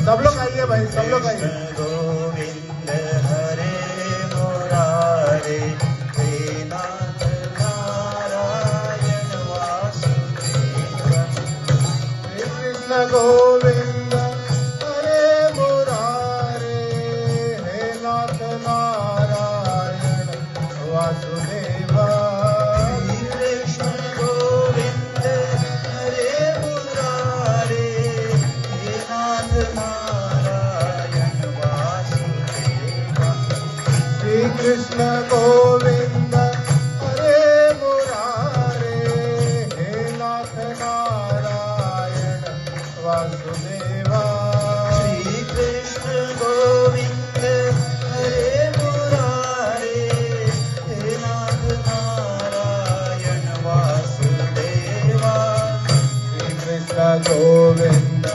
सब लोग आइए भाई, सब लोग आइए। गोविंद हरे मुरारे, हे नाथ नारायण वासुदेव। श्री कृष्ण गोविंद हरे मुरारे, हे नाथ नारायण वासुदेव। श्री कृष्ण गोविंद हरे मुरारे, हे नाथ नारायण वासुदेव। श्री कृष्ण गोविंद हरे मुरारे, हे नाथ नारायण वासुदेव। श्री कृष्ण गोविंद हरे मुरारे, हे नाथ नारायण वासुदेवा। श्री कृष्ण गोविंद